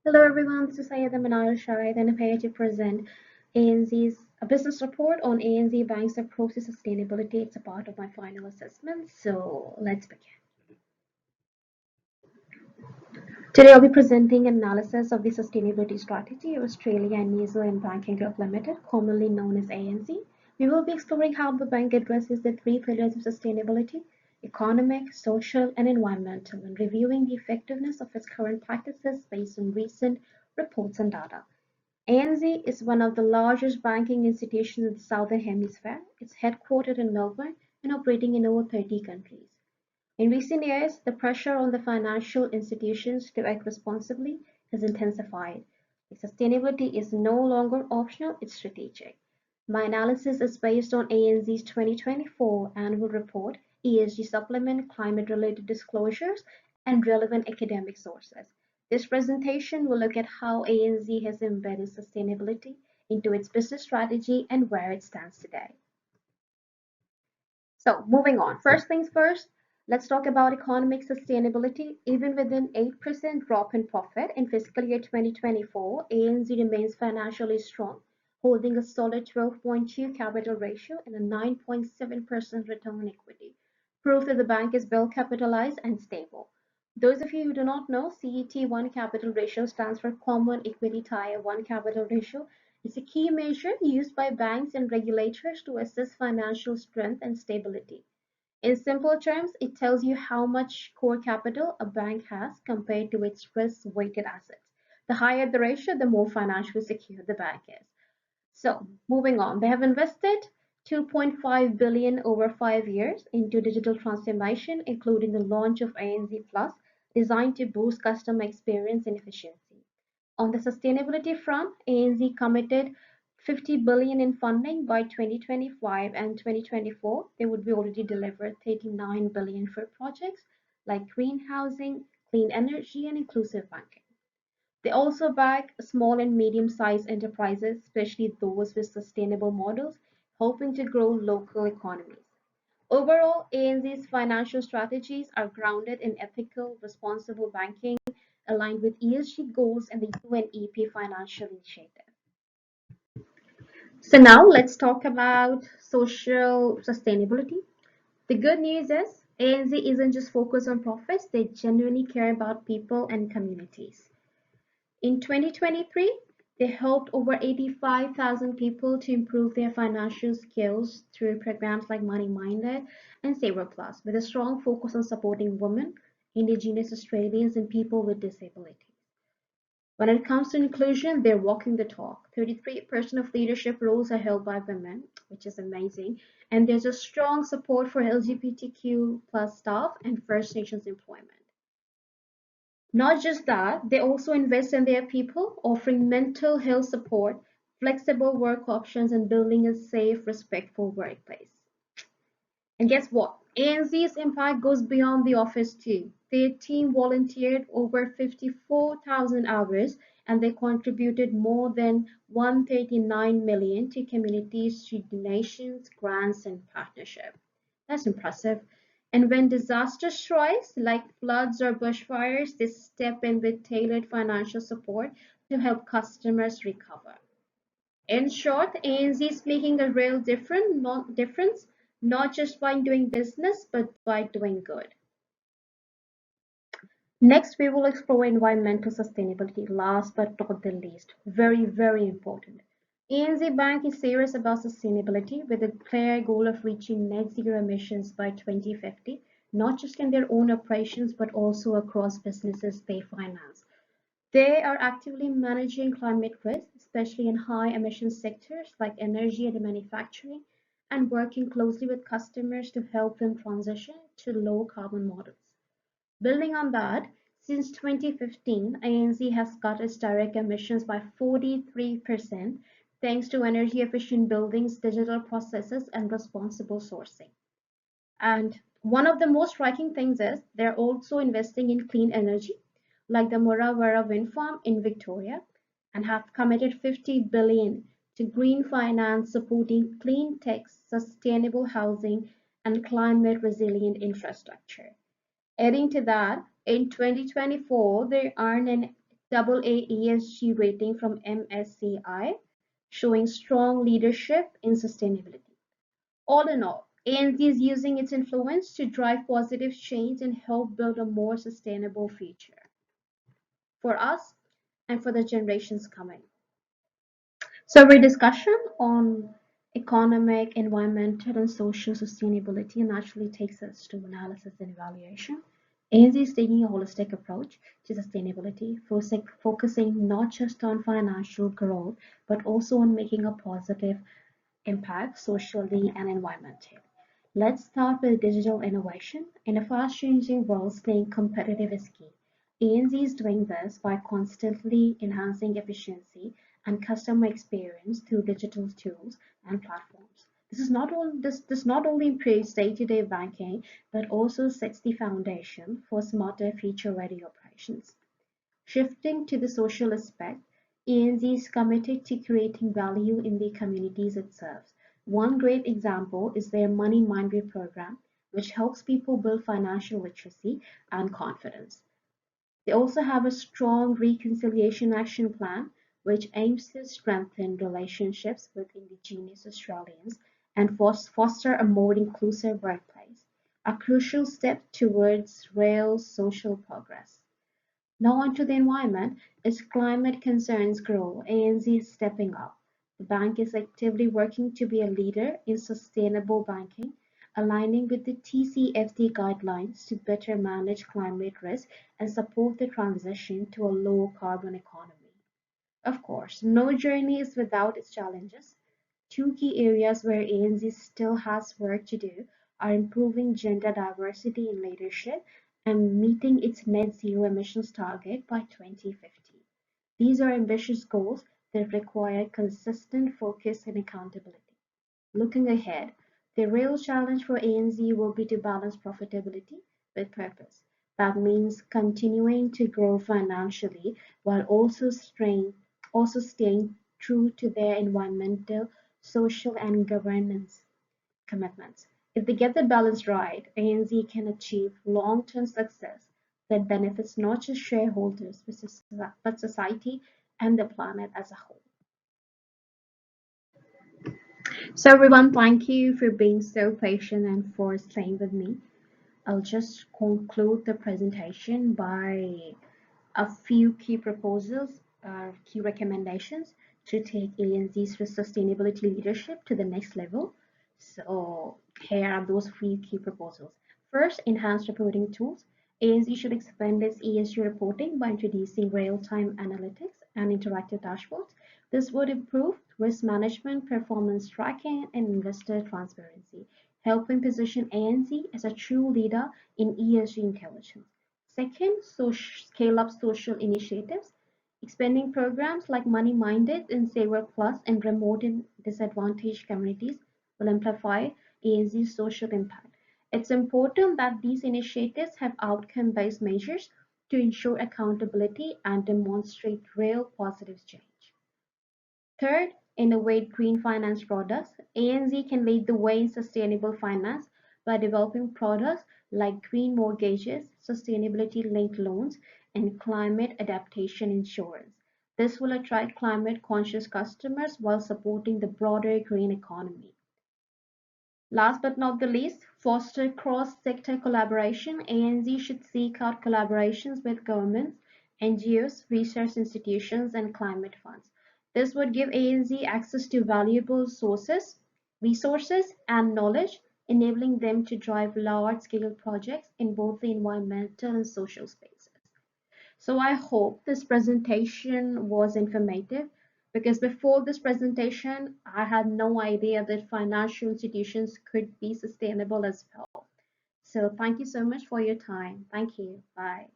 Hello everyone, this is Sayeda Manal Shahid and I'm here to present ANZ's a business report on ANZ Bank's approach to sustainability. It's a part of my final assessment, so let's begin. Today I'll be presenting an analysis of the sustainability strategy of Australia and New Zealand Banking Group Limited, commonly known as ANZ. We will be exploring how the bank addresses the three pillars of sustainability: economic, social, and environmental, and reviewing the effectiveness of its current practices based on recent reports and data. ANZ is one of the largest banking institutions in the Southern Hemisphere. It's headquartered in Melbourne and operating in over 30 countries. In recent years, the pressure on the financial institutions to act responsibly has intensified. Sustainability is no longer optional, it's strategic. My analysis is based on ANZ's 2024 annual report, ESG supplement, climate-related disclosures, and relevant academic sources. This presentation will look at how ANZ has embedded sustainability into its business strategy and where it stands today. So moving on, first things first, let's talk about economic sustainability. Even with an 8% drop in profit in fiscal year 2024, ANZ remains financially strong, holding a solid 12.2 capital ratio and a 9.7% return on equity, proof that the bank is well capitalized and stable. Those of you who do not know, CET1 capital ratio stands for Common Equity Tier 1 capital ratio. It's a key measure used by banks and regulators to assess financial strength and stability. In simple terms, it tells you how much core capital a bank has compared to its risk-weighted assets. The higher the ratio, the more financially secure the bank is. So, moving on, they have invested 2.5 billion over 5 years into digital transformation, including the launch of ANZ Plus, designed to boost customer experience and efficiency. On the sustainability front, ANZ committed 50 billion in funding by 2025 and 2024. They would be already delivered 39 billion for projects like green housing, clean energy, and inclusive banking. They also back small and medium-sized enterprises, especially those with sustainable models, hoping to grow local economies. Overall, ANZ's financial strategies are grounded in ethical, responsible banking, aligned with ESG goals and the UNEP Financial Initiative. So now let's talk about social sustainability. The good news is ANZ isn't just focused on profits, they genuinely care about people and communities. In 2023, they helped over 85,000 people to improve their financial skills through programs like Money Minded and Saver Plus, with a strong focus on supporting women, Indigenous Australians, and people with disabilities. When it comes to inclusion, they're walking the talk. 33% of leadership roles are held by women, which is amazing, and there's a strong support for LGBTQ plus staff and First Nations employment. Not just that, they also invest in their people, offering mental health support, flexible work options, and building a safe, respectful workplace. And guess what? ANZ's impact goes beyond the office too. Their team volunteered over 54,000 hours and they contributed more than 139 million to communities through donations, grants, and partnership. That's impressive. And when disasters strike, like floods or bushfires, they step in with tailored financial support to help customers recover. In short, ANZ is making a real difference, not just by doing business, but by doing good. Next, we will explore environmental sustainability, last but not the least. Very, very important. ANZ Bank is serious about sustainability with a clear goal of reaching net zero emissions by 2050, not just in their own operations, but also across businesses they finance. They are actively managing climate risk, especially in high emission sectors like energy and manufacturing, and working closely with customers to help them transition to low carbon models. Building on that, since 2015, ANZ has cut its direct emissions by 43% thanks to energy efficient buildings, digital processes, and responsible sourcing. And one of the most striking things is they're also investing in clean energy, like the Morawara wind farm in Victoria, and have committed 50 billion to green finance supporting clean tech, sustainable housing, and climate resilient infrastructure. Adding to that, in 2024, they earned an AA ESG rating from MSCI, showing strong leadership in sustainability. All in all, ANZ is using its influence to drive positive change and help build a more sustainable future for us and for the generations coming. So, our discussion on economic, environmental, and social sustainability naturally takes us to analysis and evaluation. ANZ is taking a holistic approach to sustainability, focusing not just on financial growth, but also on making a positive impact socially and environmentally. Let's start with digital innovation. In a fast-changing world, staying competitive is key. ANZ is doing this by constantly enhancing efficiency and customer experience through digital tools and platforms. This not only improves day-to-day banking, but also sets the foundation for smarter future-ready operations. Shifting to the social aspect, ANZ is committed to creating value in the communities it serves. One great example is their Money Minded program, which helps people build financial literacy and confidence. They also have a strong reconciliation action plan, which aims to strengthen relationships with Indigenous Australians and foster a more inclusive workplace, a crucial step towards real social progress. Now onto the environment. As climate concerns grow, ANZ is stepping up. The bank is actively working to be a leader in sustainable banking, aligning with the TCFD guidelines to better manage climate risk and support the transition to a low carbon economy. Of course, no journey is without its challenges. Two key areas where ANZ still has work to do are improving gender diversity in leadership and meeting its net zero emissions target by 2050. These are ambitious goals that require consistent focus and accountability. Looking ahead, the real challenge for ANZ will be to balance profitability with purpose. That means continuing to grow financially while also staying true to their environmental, social, and governance commitments. If they get the balance right, ANZ can achieve long-term success that benefits not just shareholders but society and the planet as a whole. So everyone, thank you for being so patient and for staying with me. I'll just conclude the presentation by a few key proposals, key recommendations to take ANZ's sustainability leadership to the next level. So here are those three key proposals. First, enhanced reporting tools. ANZ should expand its ESG reporting by introducing real-time analytics and interactive dashboards. This would improve risk management, performance tracking, and investor transparency, helping position ANZ as a true leader in ESG intelligence. Second, scale up social initiatives. Expanding programs like Money Minded and Saver Plus in remote and disadvantaged communities will amplify ANZ's social impact. It's important that these initiatives have outcome-based measures to ensure accountability and demonstrate real positive change. Third, innovate green finance products. ANZ can lead the way in sustainable finance by developing products like green mortgages, sustainability-linked loans, and climate adaptation insurance. This will attract climate-conscious customers while supporting the broader green economy. Last but not the least, foster cross-sector collaboration. ANZ should seek out collaborations with governments, NGOs, research institutions, and climate funds. This would give ANZ access to valuable resources, and knowledge, enabling them to drive large-scale projects in both the environmental and social spaces. So I hope this presentation was informative because before this presentation, I had no idea that financial institutions could be sustainable as well. So thank you so much for your time. Thank you. Bye.